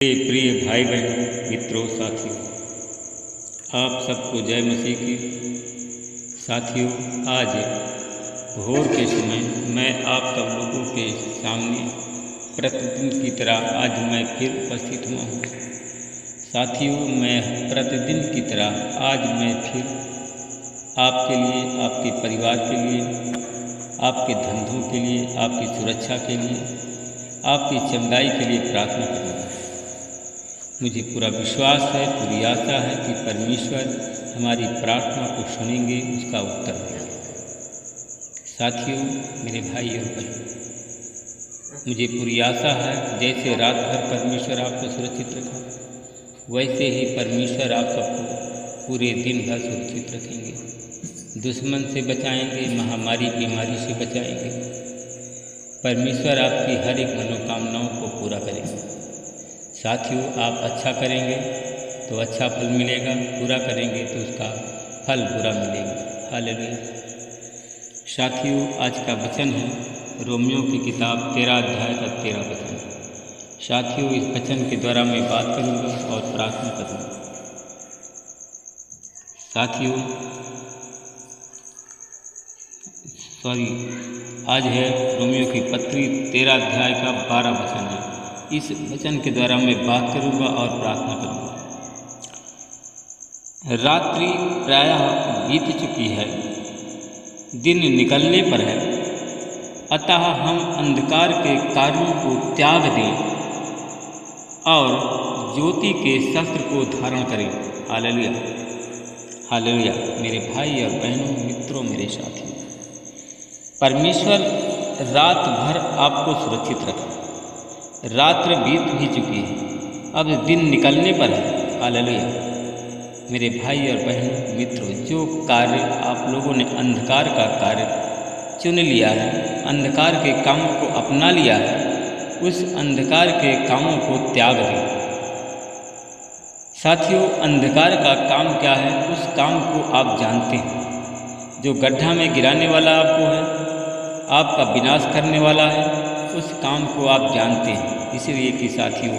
प्रिय भाई बहन मित्रों साथियों, आप सबको जय मसीह की। साथियों, आज भोर के समय मैं आप सब लोगों के सामने प्रतिदिन की तरह आज मैं फिर उपस्थित हुआ हूँ। साथियों, मैं प्रतिदिन की तरह आज मैं फिर आपके लिए, आपके परिवार के लिए, आपके धंधों के लिए, आपकी सुरक्षा के लिए, आपकी चंगाई के लिए प्रार्थना करूँगा। मुझे पूरा विश्वास है, पूरी आशा है कि परमेश्वर हमारी प्रार्थना को सुनेंगे, उसका उत्तर देंगे। साथियों, मेरे भाई और बहन, मुझे पूरी आशा है जैसे रात भर परमेश्वर आपको सुरक्षित रखा, वैसे ही परमेश्वर आप सबको पूरे दिन भर सुरक्षित रखेंगे, दुश्मन से बचाएंगे, महामारी बीमारी से बचाएंगे। परमेश्वर आपकी हर एक मनोकामनाओं को पूरा करेंगे। साथियों, आप अच्छा करेंगे तो अच्छा फल मिलेगा, बुरा करेंगे तो उसका फल बुरा मिलेगा। हालेलुया। साथियों, आज का वचन है रोमियो की किताब 13 अध्याय का 13 वचन। साथियों, इस वचन के द्वारा मैं बात करूंगा और प्रार्थना करूंगा। साथियों, आज है रोमियो की पत्री 13 अध्याय का 12 वचन है। इस वचन के द्वारा मैं बात करूंगा और प्रार्थना करूंगा। रात्रि प्रायः बीत चुकी है, दिन निकलने पर है, अतः हम अंधकार के कार्यों को त्याग दें और ज्योति के शस्त्र को धारण करें। Hallelujah, hallelujah. मेरे भाई और बहनों, मित्रों, मेरे साथियों, परमेश्वर रात भर आपको सुरक्षित रखे। रात्र बीत भी चुकी है, अब दिन निकलने पर है। हालेलुया। मेरे भाई और बहनों, मित्रों, जो कार्य आप लोगों ने अंधकार का कार्य चुन लिया है, अंधकार के कामों को अपना लिया है, उस अंधकार के कामों को त्याग दें। साथियों, अंधकार का काम क्या है, उस काम को आप जानते हैं। जो गड्ढा में गिराने वाला आपको है, आपका विनाश करने वाला है, उस काम को आप जानते हैं। इसलिए कि साथियों,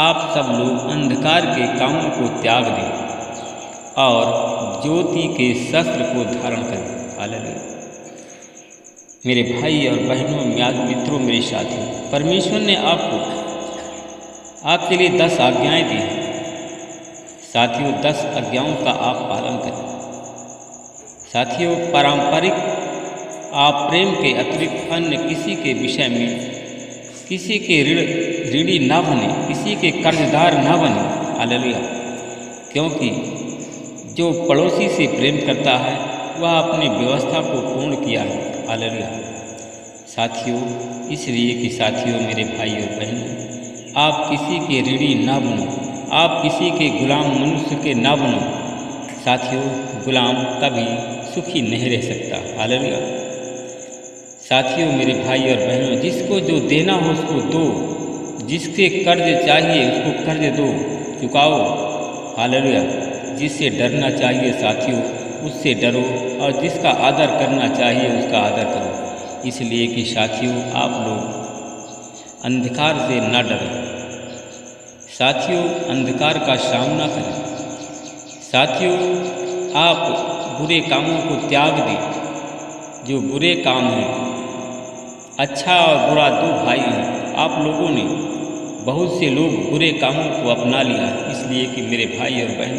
आप सब लोग अंधकार के कामों को त्याग दें और ज्योति के शस्त्र को धारण करें। हालेलुया। मेरे भाई और बहनों, मित्रों, मेरे साथियों, परमेश्वर ने आपके लिए 10 आज्ञाएं दी हैं। साथियों, 10 आज्ञाओं का आप पालन करें। साथियों, पारंपरिक आप प्रेम के अतिरिक्त अन्य किसी के विषय में किसी के ऋणी न बने, किसी के कर्जदार न बने। हालेलुया। क्योंकि जो पड़ोसी से प्रेम करता है वह अपनी व्यवस्था को पूर्ण किया है। हालेलुया। साथियों, इसलिए कि साथियों, मेरे भाई और बहनों, आप किसी के ऋणी न बनो, आप किसी के गुलाम मनुष्य के न बनो। साथियों, गुलाम कभी सुखी नहीं रह सकता। हालेलुया। साथियों, मेरे भाई और बहनों, जिसको जो देना हो उसको दो, जिसके कर्ज चाहिए उसको कर्ज दो, चुकाओ। हालेलुया। जिससे डरना चाहिए साथियों, उससे डरो, और जिसका आदर करना चाहिए उसका आदर करो। इसलिए कि साथियों, आप लोग अंधकार से न डरें। साथियों, अंधकार का सामना करें। साथियों, आप बुरे कामों को त्याग दें। जो बुरे काम हैं, अच्छा और बुरा दो भाई हैं। आप लोगों ने, बहुत से लोग बुरे कामों को अपना लिया है। इसलिए कि मेरे भाई और बहन,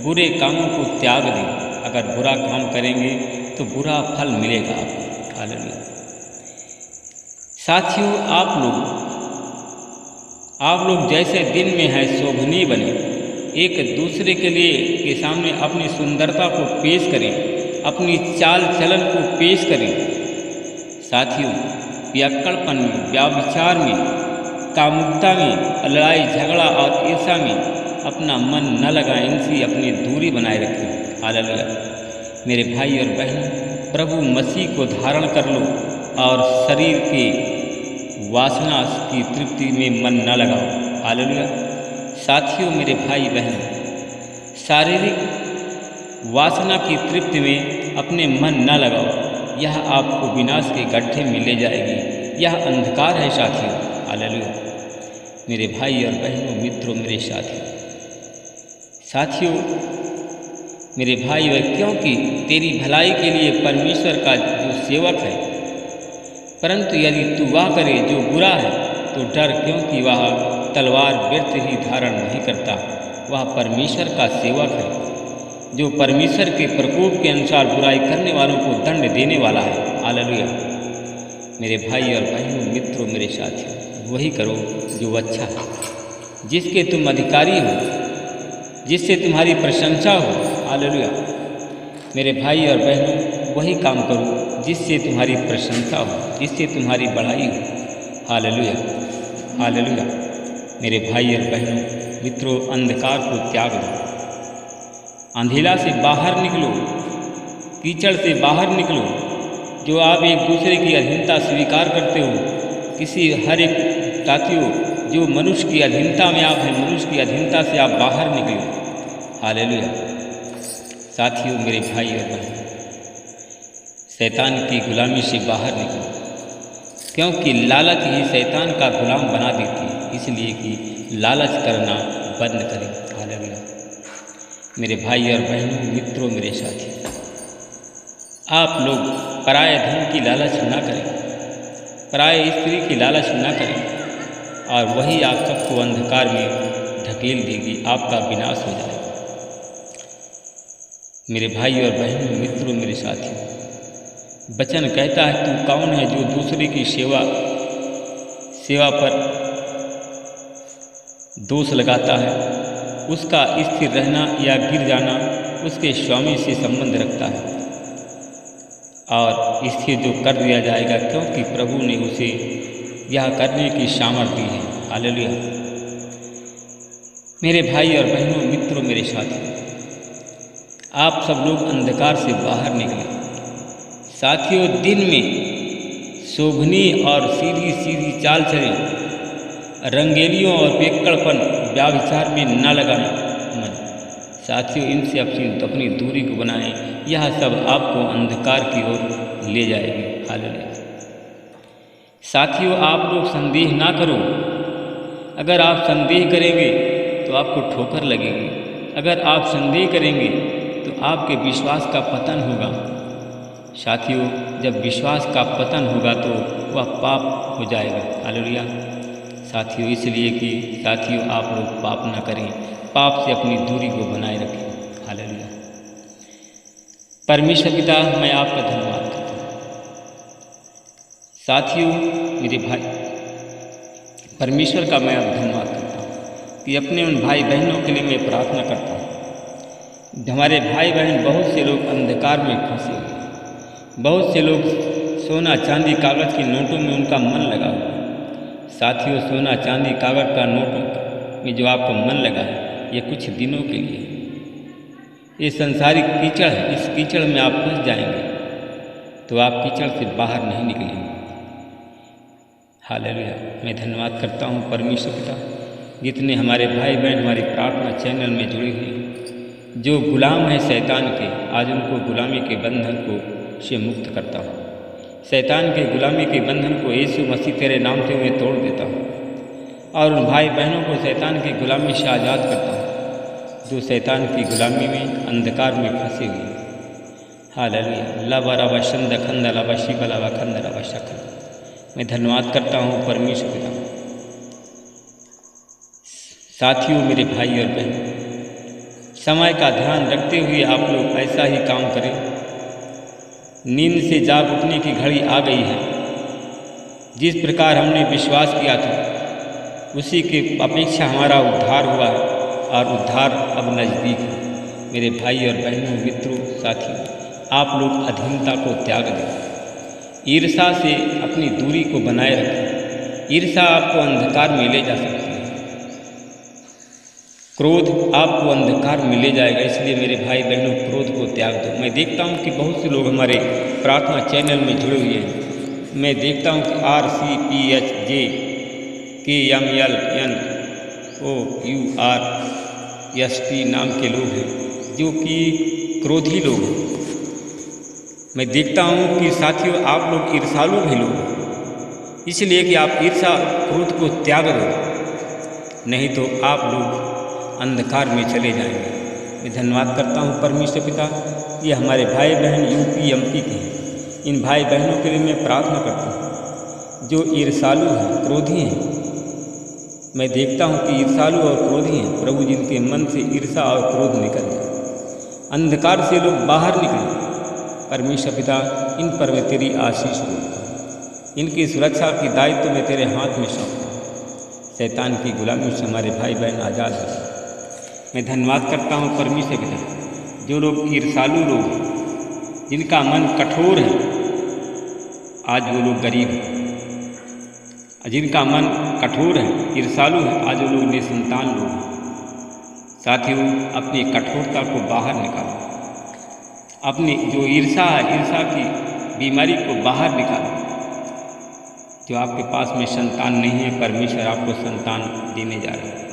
बुरे कामों को त्याग दें। अगर बुरा काम करेंगे तो बुरा फल मिलेगा आपको। हालेलुया। साथियों, आप लोग जैसे दिन में हैं शोभनीय बने, एक दूसरे के सामने अपनी सुंदरता को पेश करें, अपनी चाल चलन को पेश करें। साथियों, पियक्कड़पन में, व्याभिचार में, कामुकता में, लड़ाई झगड़ा और ईर्ष्या में अपना मन न लगाएं, इनसे अपनी दूरी बनाए रखें। हालेलुया। मेरे भाई और बहन, प्रभु मसीह को धारण कर लो और शरीर के वासना की तृप्ति में मन न लगाओ। हालेलुया। साथियों, मेरे भाई बहन, शारीरिक वासना की तृप्ति में अपने मन न लगाओ, यह आपको विनाश के गड्ढे में ले जाएगी। यह अंधकार है साथियों। हालेलुया। मेरे भाई और बहनों, मित्रों, मेरे साथियों, मेरे भाई वह, क्योंकि तेरी भलाई के लिए परमेश्वर का जो सेवक है, परंतु यदि तू वह करे जो बुरा है तो डर, क्योंकि वह तलवार व्यर्थ ही धारण नहीं करता। वह परमेश्वर का सेवक है जो परमेश्वर के प्रकोप के अनुसार बुराई करने वालों को दंड देने वाला है। हालेलुया। मेरे भाई और बहनों, मित्रों, मेरे साथियों, वही करो जो अच्छा है, जिसके तुम अधिकारी हो, जिससे तुम्हारी प्रशंसा हो। हालेलुया। मेरे भाई और बहनों, वही काम करो जिससे तुम्हारी प्रशंसा हो, जिससे तुम्हारी बढ़ाई हो। Hallelujah, hallelujah. मेरे भाई और बहनों, मित्रों, अंधकार को त्याग दो, अंधेला से बाहर निकलो, कीचड़ से बाहर निकलो। जो आप एक दूसरे की अधीनता स्वीकार करते हो, हर एक साथियों, जो मनुष्य की अधीनता में आप हैं, मनुष्य की अधीनता से आप बाहर निकलो। हालेलुया। साथियों, मेरे भाई और बहन, शैतान की गुलामी से बाहर निकलो, क्योंकि लालच ही शैतान का गुलाम बना देती है। इसलिए कि लालच करना बंद करें। हालेलुया। मेरे भाई और बहनों, मित्रों, मेरे साथियों, आप लोग पराये धन की लालच ना करें, पराये स्त्री की लालच ना करें, और वही आप सबको अंधकार में ढकेल देगी, आपका विनाश हो जाएगा। मेरे भाई और बहनों, मित्रों, मेरे साथियों, वचन कहता है, तू कौन है जो दूसरे की सेवा पर दोष लगाता है? उसका स्थिर रहना या गिर जाना उसके स्वामी से संबंध रखता है, और स्थिर जो कर दिया जाएगा, क्योंकि प्रभु ने उसे यह करने की सामर्थ्य दी है। हालेलुया। मेरे भाई और बहनों, मित्रों, मेरे साथियों, आप सब लोग अंधकार से बाहर निकले। साथियों, दिन में शोभनीय और सीधी सीधी चाल चलें, रंगेलियों और पेक्कड़पन, व्याभिचार में न लगाएं मन। साथियों, इनसे अपनी दूरी को बनाएं। यह सब आपको अंधकार की ओर ले जाएगी। हालेलुया। साथियों, आप लोग संदेह ना करो। अगर आप संदेह करेंगे तो आपको ठोकर लगेगी। अगर आप संदेह करेंगे तो आपके विश्वास का पतन होगा। साथियों, जब विश्वास का पतन होगा तो वह पाप हो जाएगा। हालेलुया। साथियों, इसलिए कि साथियों, आप लोग पाप ना करें, पाप से अपनी दूरी को बनाए रखें। हालेलुया। परमेश्वर पिता, मैं आपका धन्यवाद करता हूँ। साथियों, मेरे भाई, परमेश्वर का मैं अब धन्यवाद करता हूँ कि अपने उन भाई बहनों के लिए मैं प्रार्थना करता हूँ। हमारे भाई बहन बहुत से लोग अंधकार में फंसे हुए, बहुत से लोग सोना चांदी कागज़ के नोटों में उनका मन लगा हुआ है। साथियों, सोना चांदी कागज़ का नोट में जो आपका मन लगा है, ये कुछ दिनों के लिए, ये संसारिक कीचड़ है। इस कीचड़ में आप फंस जाएंगे तो आप कीचड़ से बाहर नहीं निकलेंगे। हालेलुया। मैं धन्यवाद करता हूँ परमेश्वर पिता, जितने हमारे भाई बहन हमारी प्रार्थना चैनल में जुड़े हुए हैं, जो गुलाम हैं शैतान के, आज उनको गुलामी के बंधन को से मुक्त करता हूँ। शैतान के गुलामी के बंधन को यीशु मसीह तेरे नाम से मैं तोड़ देता हूँ, और उन भाई बहनों को शैतान की गुलामी से आज़ाद करता हूँ जो शैतान की गुलामी में, अंधकार में फंसे हुए। हालेलुया। लबा रबा शंद खंद लबा शिबा लबा खंद रबा शखंद। मैं धन्यवाद करता हूँ परमेश्वर पिता। साथियों, मेरे भाई और बहन, समय का ध्यान रखते हुए आप लोग ऐसा ही काम करें। नींद से जाग उठने की घड़ी आ गई है। जिस प्रकार हमने विश्वास किया था, उसी के अपेक्षा हमारा उद्धार हुआ है, और उद्धार अब नज़दीक है। मेरे भाई और बहनों, मित्रों, साथियों, आप लोग अधीनता को त्याग दें, ईर्ष्या से अपनी दूरी को बनाए रखें। ईर्ष्या आपको अंधकार में ले जा सकती है, क्रोध आपको अंधकार में ले जाएगा। इसलिए मेरे भाई बहनों, क्रोध को त्याग दो। मैं देखता हूँ कि बहुत से लोग हमारे प्रार्थना चैनल में जुड़े हुए हैं। मैं देखता हूँ कि RCPHJKMLNOURST नाम के लोग हैं, जो कि क्रोधी लोग हैं। मैं देखता हूँ कि साथियों, आप लोग ईर्ष्यालु भी लोग हैं। इसलिए कि आप ईर्ष्या क्रोध को त्याग दो। नहीं तो आप लोग अंधकार में चले जाएंगे। मैं धन्यवाद करता हूँ परमेश्वर पिता, ये हमारे भाई बहन यूपी एमपी के हैं। इन भाई बहनों के लिए मैं प्रार्थना करता हूँ जो ईर्षालु हैं, क्रोधी हैं। मैं देखता हूँ कि ईर्षालु और क्रोधी हैं, प्रभु जिनके मन से ईर्षा और क्रोध निकल जाए, अंधकार से लोग बाहर निकलें। परमेश्वर पिता, इन पर मैं तेरी आशीष बोलता हूँ। इनकी सुरक्षा की दायित्व मैं तेरे हाथ में सौंपता हूँ। शैतान की गुलामी से हमारे भाई बहन आज़ाद हो। मैं धन्यवाद करता हूँ परमेश्वर पिता, जो लोग ईर्षालु लोग हैं, जिनका मन कठोर है, आज वो लोग गरीब हैं। जिनका मन कठोर है, ईर्षालु है, आज वो लोग निसंतान लोग हैं। साथियों, अपनी कठोरता को बाहर निकालो। अपनी जो ईर्षा है, ईर्षा की बीमारी को बाहर निकालो। जो आपके पास में संतान नहीं है, परमेश्वर आपको संतान देने जा रहे हैं।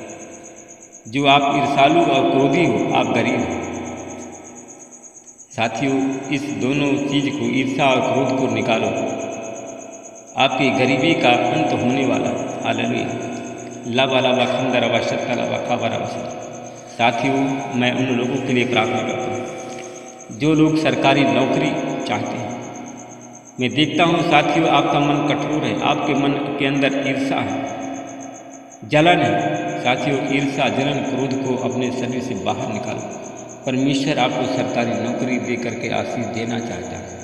जो आप ईर्षालु और क्रोधी हो, आप गरीब हो। साथियों, इस दोनों चीज़ को, ईर्षा और क्रोध को निकालो। आपकी गरीबी का अंत होने वाला है। हालेलुया। ला बाला बखंदर अवशत्ता ला बखा बराबर। साथियों, मैं उन लोगों के लिए प्रार्थना करता हूँ जो लोग सरकारी नौकरी चाहते हैं। मैं देखता हूँ साथियों, आपका मन कठोर है, आपके मन के अंदर ईर्षा है, जलन है। साथियों, ईर्षा, जलन, क्रोध को अपने शरीर से बाहर निकालो। परमेश्वर आपको सरकारी नौकरी दे करके आशीष देना चाहता है।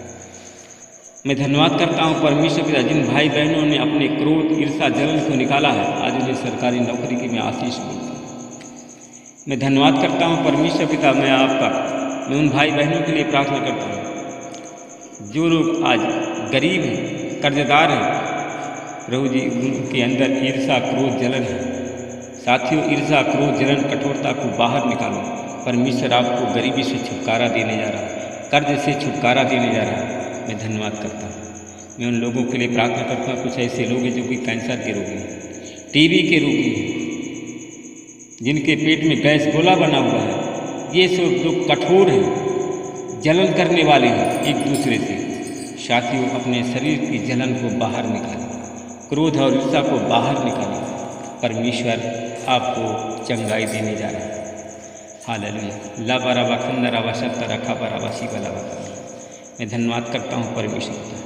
मैं धन्यवाद करता हूँ परमेश्वर पिता, जिन भाई बहनों ने अपने क्रोध, ईर्षा, जलन को निकाला है, आज उन्हें सरकारी नौकरी की मैं आशीष बोलता हूँ। मैं धन्यवाद करता हूँ परमेश्वर पिता, मैं उन भाई बहनों के लिए प्रार्थना करता हूँ जो लोग आज गरीब हैं, कर्जदार हैं। प्रभु जी, उनके अंदर ईर्षा, क्रोध, जलन है। साथियों, ईर्षा, क्रोध, जलन, कठोरता को बाहर निकालो। परमेश्वर आपको गरीबी से छुटकारा देने जा रहा है, कर्ज से छुटकारा देने जा रहा है। मैं धन्यवाद करता हूँ। मैं उन लोगों के लिए प्रार्थना करता हूँ, कुछ ऐसे लोग हैं जो कि कैंसर के रोगी हैं, टीबी के रोगी हैं, जिनके पेट में गैस गोला बना हुआ है। ये सब लोग कठोर हैं, जलन करने वाले हैं एक दूसरे से। साथियों, अपने शरीर की जलन को बाहर निकालें, क्रोध और ईर्षा को बाहर निकालें। परमेश्वर आपको चंगाई देने जा रहा है। हालेलुया। ला बराबा खंदरा वशत्ता रखा बराबा सी बला। मैं धन्यवाद करता हूँ परमेश्वर का।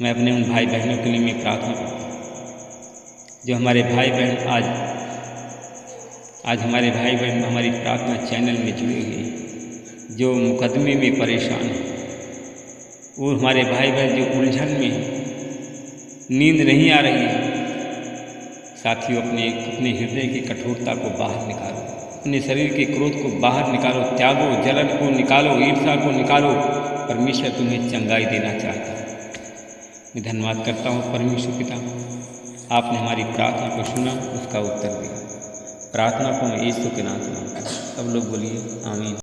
मैं अपने उन भाई बहनों के लिए मैं प्रार्थना करता हूँ जो हमारे भाई बहन आज हमारे भाई बहन हमारी प्रार्थना चैनल में जुड़े हुए हैं, जो मुकदमे में परेशान हैं। वो हमारे भाई बहन जो उलझन में हैं, नींद नहीं आ रही है। साथियों, अपने हृदय की कठोरता को बाहर निकालो, अपने शरीर के क्रोध को बाहर निकालो, त्यागो, जलन को निकालो, ईर्षा को निकालो। परमेश्वर तुम्हें चंगाई देना चाहता है। मैं धन्यवाद करता हूँ परमेश्वर पिता, आपने हमारी प्रार्थना को सुना, उसका उत्तर दिया। प्रार्थना को मैं यीशु के नाम से मांगता हूँ। सब लोग बोलिए आमीन।